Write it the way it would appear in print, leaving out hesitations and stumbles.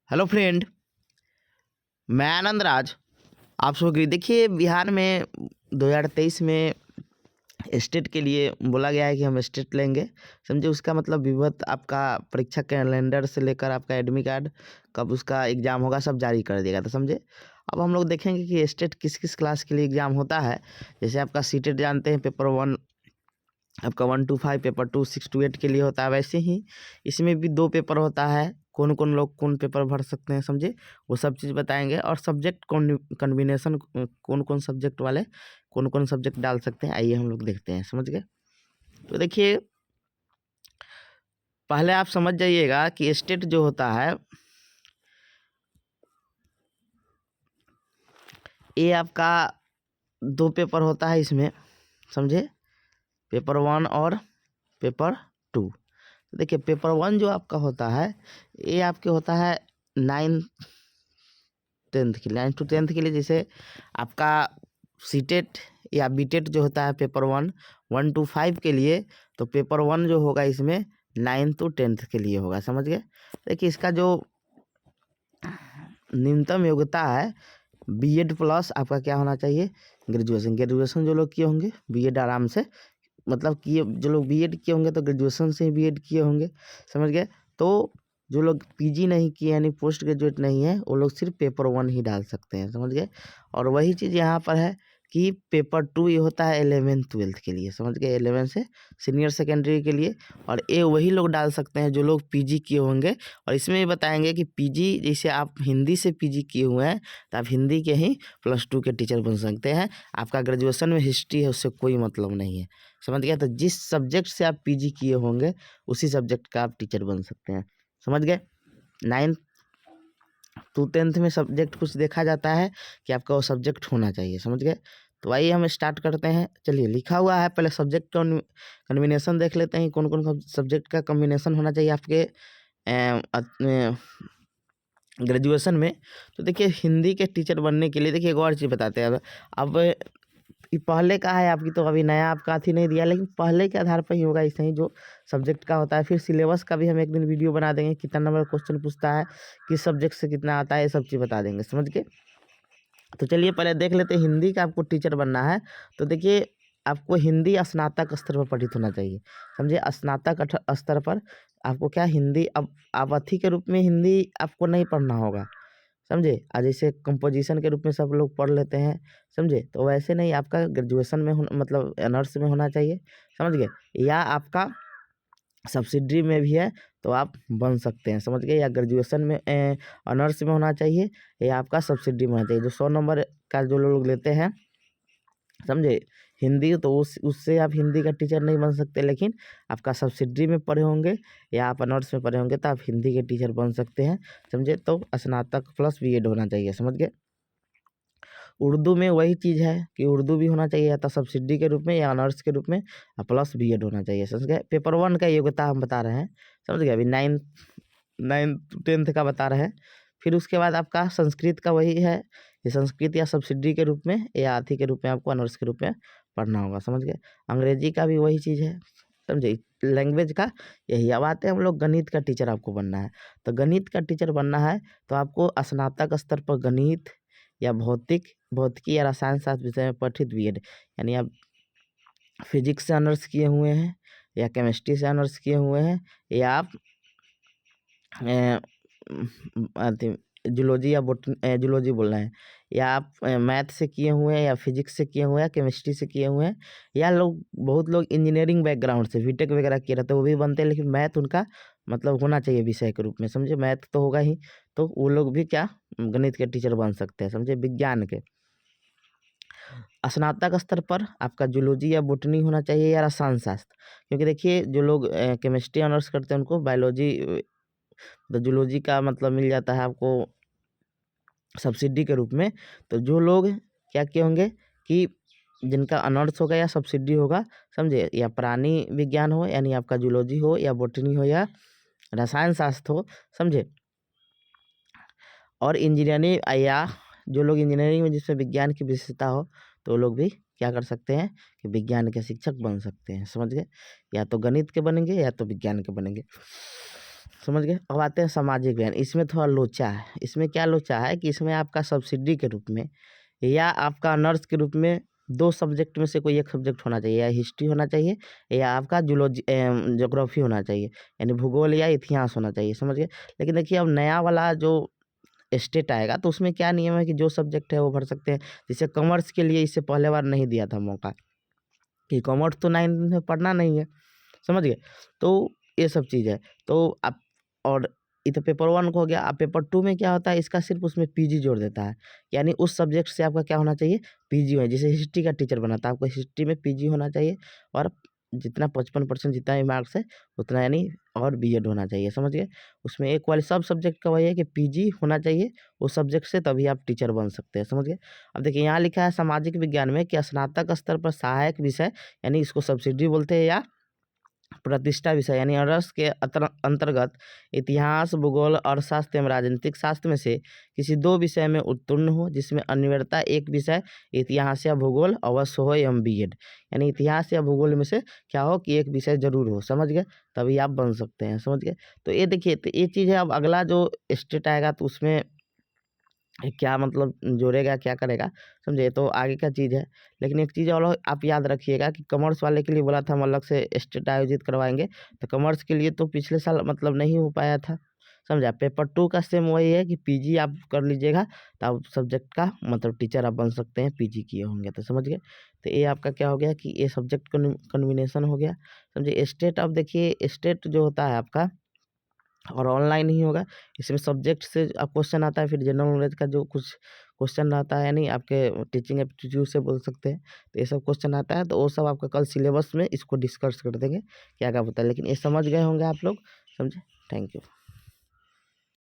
Hello friend, मैं आनंद राज। आप सबको देखिए, बिहार में 2023 में स्टेट के लिए बोला गया है कि हम स्टेट लेंगे। समझे, उसका मतलब विवत आपका परीक्षा कैलेंडर से लेकर आपका एडमिट कार्ड कब उसका एग्ज़ाम होगा सब जारी कर दिएगा। तो समझे, अब हम लोग देखेंगे कि स्टेट किस किस क्लास के लिए एग्ज़ाम होता है। जैसे आपका सीटेट जानते हैं, पेपर 1 आपका 1 to 5, पेपर 2 6 to 8 के लिए होता है। वैसे ही इसमें भी 2 पेपर होता है। कौन कौन लोग कौन पेपर भर सकते हैं, समझे, वो सब चीज़ बताएंगे। और सब्जेक्ट कॉम्बिनेशन कौन कौन सब्जेक्ट वाले कौन कौन सब्जेक्ट डाल सकते हैं, आइए हम लोग देखते हैं। समझ गए? तो देखिए, पहले आप समझ जाइएगा कि स्टेट जो होता है ये आपका 2 पेपर होता है इसमें, समझे, पेपर 1 और पेपर 2। देखिए, पेपर 1 जो आपका होता है ये आपके होता है 9 10th के लिए, 9 to 10th के लिए। जैसे आपका सीटेट या बीटेट जो होता है पेपर 1 to 5 के लिए, तो पेपर 1 जो होगा इसमें 9 to 10th के लिए होगा। समझ गए? देखिए, इसका जो न्यूनतम योग्यता है बीएड प्लस आपका क्या होना चाहिए, ग्रेजुएशन जो लोग किए होंगे बीएड आराम से, मतलब किए जो लोग बीएड किए होंगे तो ग्रेजुएशन से ही बीएड किए होंगे। समझ गए? तो जो लोग पीजी नहीं किए यानी पोस्ट ग्रेजुएट नहीं है, वो लोग सिर्फ पेपर 1 ही डाल सकते हैं। समझ गए? और वही चीज़ यहाँ पर है कि पेपर 2 ये होता है 11th 12th के लिए। समझ गए? 11 से सीनियर सेकेंडरी के लिए। और ये वही लोग डाल सकते हैं जो लोग पीजी किए होंगे। और इसमें भी बताएंगे कि पीजी, जैसे आप हिंदी से पीजी किए हुए हैं तो आप हिंदी के ही +2 के टीचर बन सकते हैं। आपका ग्रेजुएशन में हिस्ट्री है उससे कोई मतलब नहीं है। समझ गया? तो जिस सब्जेक्ट से आप पीजी किए होंगे उसी सब्जेक्ट का आप टीचर बन सकते हैं। समझ गए? 9th to 10th में सब्जेक्ट कुछ देखा जाता है कि आपका वो सब्जेक्ट होना चाहिए। समझ गए? तो आइए हम स्टार्ट करते हैं। चलिए, लिखा हुआ है, पहले सब्जेक्ट कॉम्बिनेशन देख लेते हैं, कौन कौन सब्जेक्ट का कॉम्बिनेशन होना चाहिए आपके ग्रेजुएशन में। तो देखिए, हिंदी के टीचर बनने के लिए देखिए एक और चीज़ बताते हैं। अब ये पहले का है आपकी, तो अभी नया आपका अथी नहीं दिया, लेकिन पहले के आधार पर ही होगा ऐसे ही जो सब्जेक्ट का होता है। फिर सिलेबस का भी हम एक दिन वीडियो बना देंगे, कितना नंबर क्वेश्चन पूछता है, किस सब्जेक्ट से कितना आता है, ये सब चीज़ बता देंगे। समझ के? तो चलिए पहले देख लेते हैं, हिंदी का आपको टीचर बनना है तो देखिए, आपको हिंदी स्नातक स्तर पर पठित होना चाहिए। समझे? स्नातक स्तर पर आपको क्या हिंदी, अब आप अथी के रूप में हिंदी आपको नहीं पढ़ना होगा। समझे? जैसे कंपोजिशन के रूप में सब लोग पढ़ लेते हैं, समझे, तो वैसे नहीं, आपका ग्रेजुएशन में मतलब ऑनर्स में होना चाहिए। समझ गए? या आपका सब्सिडी में भी है तो आप बन सकते हैं। समझ गए? या ग्रेजुएशन में ऑनर्स में होना चाहिए, या आपका सब्सिडी में होना चाहिए। जो 100 नंबर का जो लोग लेते हैं, समझे, हिंदी, तो उससे आप हिंदी का टीचर नहीं बन सकते, लेकिन आपका सब्सिडी में पढ़े होंगे या आप ऑनर्स में पढ़े होंगे तो आप हिंदी के टीचर बन सकते हैं। समझे? तो स्नातक प्लस बीएड होना चाहिए। समझ गए? उर्दू में वही चीज़ है कि उर्दू भी होना चाहिए, या तो सब्सिडी के रूप में या ऑनर्स के रूप में, प्लस बीएड होना चाहिए। समझ गए? पेपर 1 का योग्यता हम बता रहे हैं। समझ गए? अभी 9 10th का बता रहे हैं। फिर उसके बाद आपका संस्कृत का वही है, ये संस्कृत या सब्सिडी के रूप में या अथी के रूप में आपको ऑनर्स के रूप में पढ़ना होगा। समझ गए? अंग्रेजी का भी वही चीज़ है। समझे? लैंग्वेज का यही। अब आते हैं हम लोग, गणित का टीचर आपको बनना है। तो गणित का टीचर बनना है तो आपको स्नातक स्तर पर गणित या भौतिकी या रसायन शास्त्र विषय में पठित बीएड, यानी आप फिजिक्स से ऑनर्स किए हुए हैं या केमिस्ट्री से ऑनर्स किए हुए हैं, या आप जूलॉजी या जूलॉजी बोल रहे हैं, या आप मैथ से किए हुए हैं या फिजिक्स से किए हुए हैं, केमिस्ट्री से किए हुए हैं, या बहुत लोग इंजीनियरिंग बैकग्राउंड से बीटेक वगैरह किए रहते हैं, वो भी बनते हैं, लेकिन मैथ उनका मतलब होना चाहिए विषय के रूप में। समझे? मैथ तो होगा ही, तो वो लोग भी क्या गणित के टीचर बन सकते हैं। समझे? विज्ञान के स्नातक स्तर पर आपका जूलॉजी या बॉटनी होना चाहिए या रसायन शास्त्र, क्योंकि देखिए जो लोग केमिस्ट्री ऑनर्स करते हैं उनको बायोलॉजी, तो जूलॉजी का मतलब मिल जाता है आपको सब्सिडी के रूप में। तो जो लोग क्या किए होंगे कि जिनका ऑनर्स होगा या सब्सिडी होगा, समझे, या प्राणी विज्ञान हो यानी आपका जूलॉजी हो, या बॉटनी हो, या रसायन शास्त्र हो, समझे, और इंजीनियरिंग, या जो लोग इंजीनियरिंग में जिसमें विज्ञान की विशेषता हो, तो वो लोग भी क्या कर सकते हैं कि विज्ञान के शिक्षक बन सकते हैं। समझ गए? या तो गणित के बनेंगे या तो विज्ञान के बनेंगे। समझ गए। अब आते हैं सामाजिक ज्ञान। इसमें थोड़ा लोचा है। इसमें क्या लोचा है कि इसमें आपका सब्सिडी के रूप में या आपका ऑनर्स के रूप में 2 सब्जेक्ट में से कोई एक सब्जेक्ट होना चाहिए, या हिस्ट्री होना चाहिए या आपका ज्योग्राफी होना चाहिए, यानी भूगोल या इतिहास होना चाहिए, समझ गए। लेकिन देखिए अब नया वाला जो स्टेट आएगा तो उसमें क्या नियम है कि जो सब्जेक्ट है वो भर सकते हैं। जैसे कॉमर्स के लिए इससे पहले बार नहीं दिया था मौका कि कॉमर्स तो 9th में पढ़ना नहीं है, समझ गए। तो ये सब चीज़ है। तो आप और ये तो पेपर 1 को हो गया। अब पेपर 2 में क्या होता है, इसका सिर्फ उसमें पीजी जोड़ देता है, यानी उस सब्जेक्ट से आपका क्या होना चाहिए, पीजी है। जैसे हिस्ट्री का टीचर बना था, आपको हिस्ट्री में पीजी होना चाहिए और जितना 55% जितना भी मार्क्स है उतना, यानी और बीएड होना चाहिए, समझ गए। उसमें एक वाले सब सब्जेक्ट का वही है कि पीजी होना चाहिए उस सब्जेक्ट से, तभी आप टीचर बन सकते हैं, समझ गए। अब देखिए यहाँ लिखा है सामाजिक विज्ञान में कि स्नातक स्तर पर सहायक विषय, यानी इसको सब्सिडी बोलते हैं, या प्रतिष्ठा विषय यानी ऑनर्स के अंतर्गत इतिहास, भूगोल, अर्थशास्त्र एवं राजनीतिक शास्त्र में से किसी 2 विषय में उत्तीर्ण हो, जिसमें अनिवार्यता एक विषय इतिहास या भूगोल अवश्य हो एवं बीएड, यानी इतिहास या भूगोल में से क्या हो कि एक विषय जरूर हो, समझ गए, तभी आप बन सकते हैं, समझ गए। तो ये देखिए, तो ये चीज़ है। अब अगला जो स्टेट आएगा तो उसमें क्या मतलब जोड़ेगा, क्या करेगा, समझे, तो आगे का चीज़ है। लेकिन एक चीज़ और आप याद रखिएगा कि कॉमर्स वाले के लिए बोला था हम अलग से स्टेट आयोजित करवाएंगे, तो कॉमर्स के लिए तो पिछले साल मतलब नहीं हो पाया था, समझा। पेपर 2 का सेम वही है कि पीजी आप कर लीजिएगा तो आप सब्जेक्ट का मतलब टीचर आप बन सकते हैं, पीजी किए होंगे तो, समझ गए। तो ये आपका क्या हो गया कि ये सब्जेक्ट कॉम्बिनेशन हो गया, समझे। स्टेट, अब देखिए स्टेट जो होता है आपका और ऑनलाइन ही होगा। इसमें सब्जेक्ट से अब क्वेश्चन आता है, फिर जनरल नॉलेज का जो कुछ क्वेश्चन रहता है, यानी आपके टीचिंग एप्टीट्यूड से बोल सकते हैं, तो ये सब क्वेश्चन आता है। तो वो सब आपका कल सिलेबस में इसको डिस्कस कर देंगे क्या क्या होता है, लेकिन ये समझ गए होंगे आप लोग, समझे। Thank you.